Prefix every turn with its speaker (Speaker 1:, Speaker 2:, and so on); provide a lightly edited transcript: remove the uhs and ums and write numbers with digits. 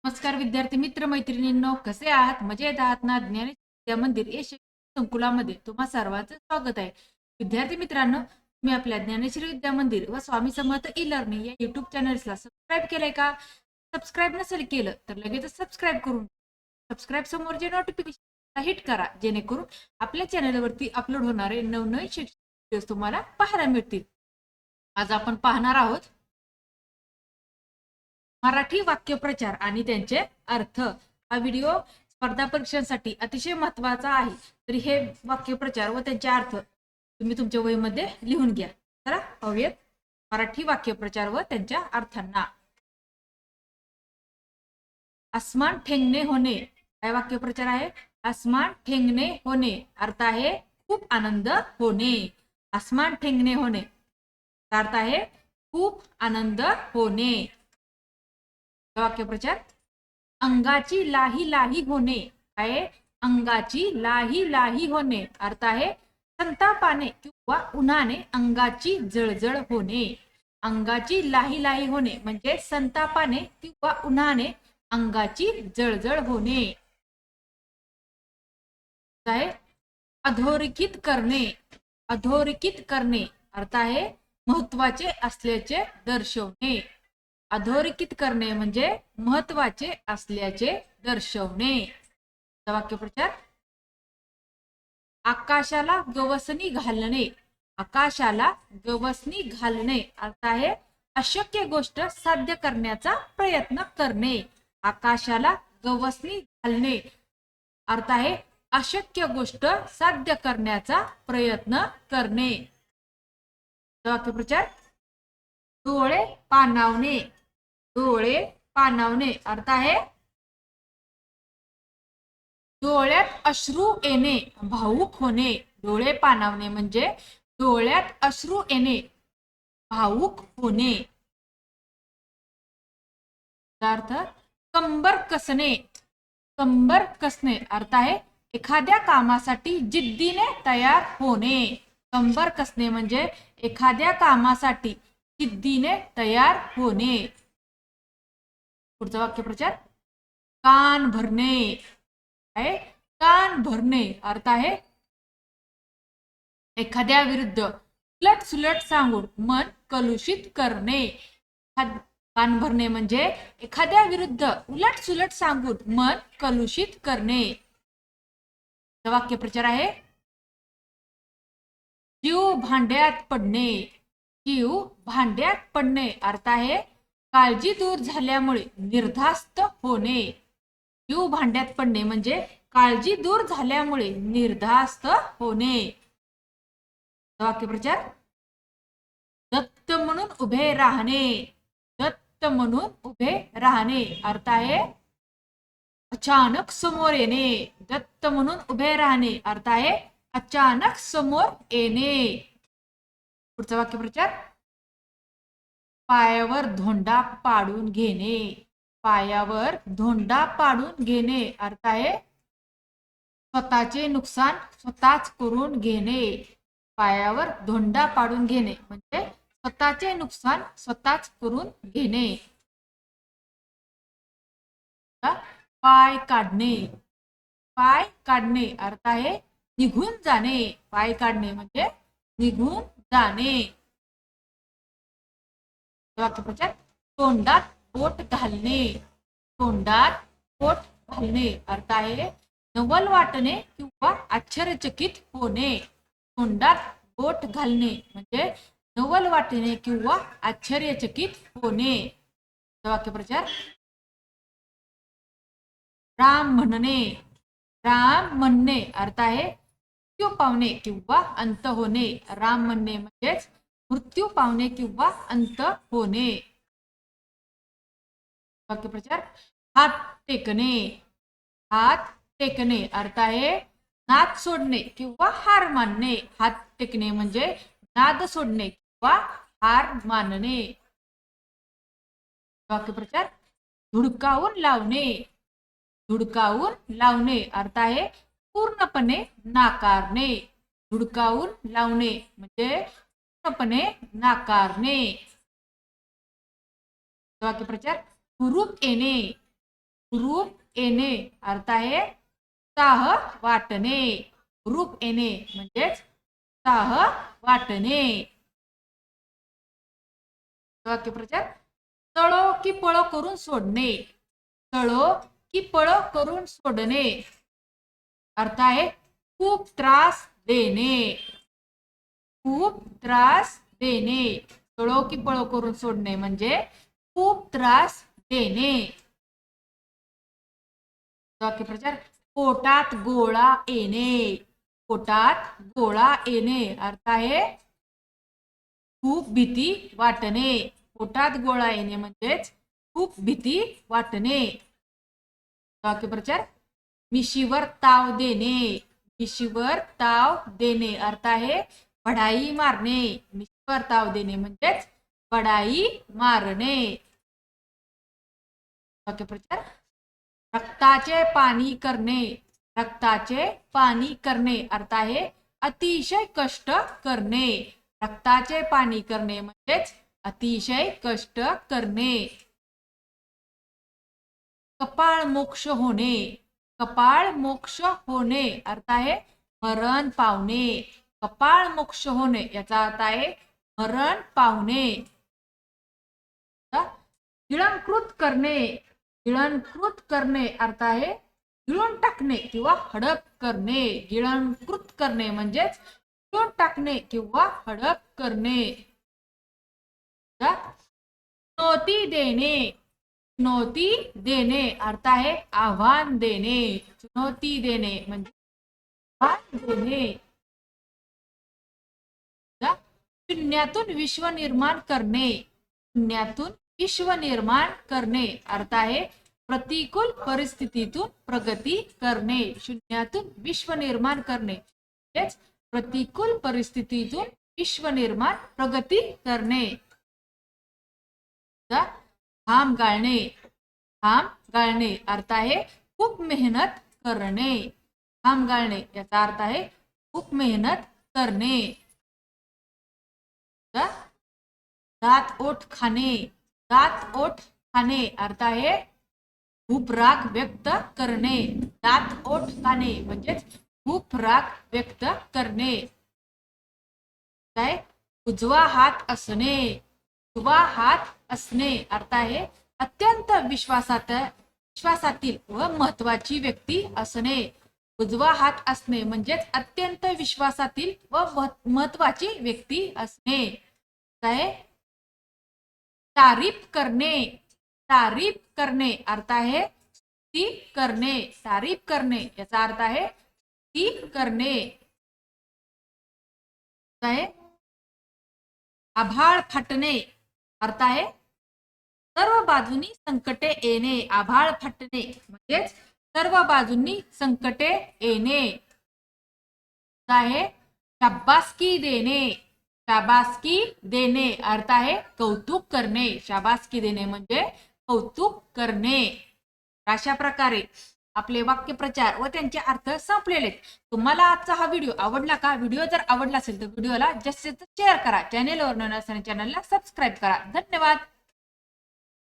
Speaker 1: नमस्कार विद्यार्थी मित्र मैत्रिणींनो, कसे आहात? मजेत आहात ना? ज्ञानेश्वरी विद्या मंदिर या शैक्षणिक संकुलामध्ये तुम्हा सर्वांचं स्वागत आहे. विद्यार्थी मित्रांनो, तुम्ही आपल्या ज्ञानेश्वरी विद्या मंदिर व स्वामी समर्थ ई लर्निंग या युट्यूब चॅनल्सला सबस्क्राईब केलंय का? सबस्क्राईब नसेल केलं तर लगेच सबस्क्राईब करून सबस्क्राईब समोर जे नोटिफिकेशन हिट करा, जेणेकरून आपल्या चॅनलवरती अपलोड होणारे नवनवीन शैक्षणिक व्हिडिओज तुम्हाला पाहायला मिळतील. आज आपण पाहणार आहोत मराठी वाक्यप्रचार आणि त्यांचे अर्थ. हा व्हिडिओ स्पर्धा परीक्षांसाठी अतिशय महत्त्वाचा आहे. तरी हे वाक्यप्रचार व त्यांचे अर्थ तुम्ही तुमच्या वहीमध्ये लिहून घ्या. चला पाहूयात मराठी वाक्यप्रचार व त्यांच्या अर्थांना. आसमान ठेंगणे होणे काय वाक्यप्रचार आहे? आसमान ठेंगणे होणे अर्थ आहे खूप आनंद होणे. आसमान ठेंगणे होणे अर्थ आहे खूप आनंद होणे. वाक्यप्रचार अंगाची लाही लाही होणे काय? अंगाची लाही लाही होणे अर्थ आहे संतापाने किंवा उन्हाने अंगाची जळजळ होणे. अंगाची लाही लाही होणे म्हणजे संतापाने किंवा उन्हाने अंगाची जळजळ होणे. आहे अधोरेखित करणे. अधोरेखित करणे अर्थ आहे महत्वाचे असल्याचे दर्शवणे. अधोरेखित करणे म्हणजे महत्वाचे असल्याचे दर्शवणे. वाक्यप्रचार आकाशाला गवसणी घालणे. आकाशाला गवसणी घालणे अर्थ आहे अशक्य गोष्ट साध्य करण्याचा प्रयत्न करणे. आकाशाला गवसणी घालणे अर्थ आहे अशक्य गोष्ट साध्य करण्याचा प्रयत्न करणे. वाक्यप्रचार डोळे पाणावणे. डोळे पाणावणे अर्थ आहे डोळ्यात अश्रू येणे भावुक होणे. डोळे पाणावणे म्हणजे डोळ्यात अश्रू येणे भावुक होणे. अर्थ कंबर कसणे. कंबर कसणे अर्थ आहे एखाद्या कामासाठी जिद्दीने तयार होणे. कंबर कसणे म्हणजे एखाद्या कामासाठी जिद्दीने तयार होणे. पुढचा वाक्यप्रचार कान भरणे आहे. कान भरणे अर्थ आहे एखाद्या विरुद्ध उलट सुलट सांगून मन कलुषित करणे. कान भरणे म्हणजे एखाद्या विरुद्ध उलट सुलट सांगून मन कलुषित करणे. वाक्यप्रचार आहे जीव भांड्यात पडणे. जीव भांड्यात पडणे अर्थ आहे काळजी दूर झाल्यामुळे निर्धास्त होणे. जीव भांड्यात पडणे म्हणजे काळजी दूर झाल्यामुळे निर्धास्त होणे. वाक्यप्रचार दत्त म्हणून उभे राहणे. दत्त म्हणून उभे राहणे अर्थ आहे अचानक समोर येणे. दत्त म्हणून उभे राहणे अर्थ आहे अचानक समोर येणे. पुढचा वाक्यप्रचार पायावर धोंडा पाडून घेणे. पायावर धोंडा पाडून घेणे अर्थ आहे स्वतःचे नुकसान स्वतःच करून घेणे. पायावर धोंडा पाडून घेणे म्हणजे स्वतःचे नुकसान स्वतःच करून घेणे. पाय काढणे. पाय काढणे अर्थ आहे निघून जाणे. पाय काढणे म्हणजे निघून जाणे. वाक्यप्रचार तोंडात बोट घालणे. तोंडात बोट घालणे अर्थ आहे नवल वाटणे किंवा आश्चर्यचकित होणे. तोंडात बोट घालणे म्हणजे नवल वाटणे किंवा आश्चर्यचकित होणे. वाक्यप्रचार राम म्हणणे. राम म्हणणे अर्थ आहे मृत्यू पावणे किंवा अंत होणे. राम म्हणणे म्हणजेच मृत्यू पावणे किंवा अंत होणे. वाक्यप्रचार हात टेकणे. हात टेकणे अर्थ आहे नाद सोडणे किंवा हार मानणे. हात टेकणे म्हणजे नाद सोडणे किंवा हार मानणे. वाक्यप्रचार धुडकावून लावणे. धुडकावून लावणे अर्थ आहे पूर्णपणे नाकारणे. धुडकावून लावणे म्हणजे पूर्णपणे नाकारणे. वाक्यप्रचार हुरूप येणे. रूप येणे अर्थ आहे उत्साह वाटणे. रूप येणे म्हणजेच उत्साह वाटणे. वाक्यप्रचार चळो की पळो करून सोडणे. चळो की पळो करून सोडणे अर्थ आहे खूप त्रास देणे. खूप त्रास देणे. चळो की पळो करून सोडणे म्हणजे खूप त्रास देणे. वाक्यप्रचार पोटात गोळा येणे. पोटात गोळा येणे अर्थ आहे खूप भीती वाटणे. पोटात गोळा येणे म्हणजेच खूप भीती वाटणे. वाक्यप्रचार मिशीवर ताव देणे. मिशीवर ताव देणे अर्थ आहे बढाई मारणे. मिशीवर ताव देणे म्हणजेच बढाई मारणे. वाक्यप्रचार रक्ताचे पाणी करणे. रक्ताचे पाणी करणे अर्थ आहे अतिशय कष्ट करणे. रक्ताचे पाणी करणे म्हणजेच अतिशय कष्ट करणे. कपाळ मोक्ष होणे. कपाळ मोक्ष होणे अर्थ आहे मरण पावणे. कपाळ मोक्ष होणे याचा अर्थ आहे मरण पावणे. गिळंकृत करणे. गिळंकृत करणे अर्थ आहे गिळून टाकणे किंवा हडप करणे. गिळंकृत करणे म्हणजेच गिळून टाकणे किंवा हडप करणे. चुनौती देणे. चुनौती देणे अर्थ आहे आव्हान देणे. चुनौती देणे म्हणजे आव्हान देणे. शून्यातून विश्व निर्माण करणे. शून्यातून विश्व निर्माण करणे अर्थ आहे प्रतिकूल परिस्थितीतून प्रगती करणे. शून्यातून विश्व निर्माण करणे म्हणजेच प्रतिकूल परिस्थितीतून विश्व निर्माण प्रगती करणे. घाम गाळणे. घाम गाळणे अर्थ आहे खूप मेहनत करणे. घाम गाळणे याचा अर्थ आहे खूप मेहनत करणे. दात ओठ खाणे. दात ओठ खाणे अर्थ आहे खूप राग व्यक्त करणे. दात ओठ खाणे म्हणजेच खूप राग व्यक्त करणे. काय उजवा हात असणे. उजवा हात असणे अर्थ आहे अत्यंत विश्वासातील व महत्वाची व्यक्ती असणे. उजवा हात असणे म्हणजेच अत्यंत विश्वासातील व महत्वाची व्यक्ती असणे. काय तारीफ करणे. तारीफ करणे अर्थ आहे स्तुती करणे. तारीफ करणे याचा अर्थ आहे स्तुती करणे. आभाळ फाटणे अर्थ आहे सर्व बाजूनी संकटे येणे. आभाळ फाटणे म्हणजेच सर्व बाजूंनी संकटे येणे. आहे शाबासकी देणे. शाबासकी देणे अर्थ आहे कौतुक करणे. शाबासकी देणे म्हणजे कौतुक करणे. अशा प्रकारे आपले वाक्यप्रचार व त्यांचे अर्थ संपलेले. तुम्हाला आजचा हा व्हिडिओ आवडला का? व्हिडिओ जर आवडला असेल तर व्हिडिओला जास्तीत जास्त शेअर करा. चॅनेलवर नवीन असल्याने चॅनलला सबस्क्राईब करा. धन्यवाद.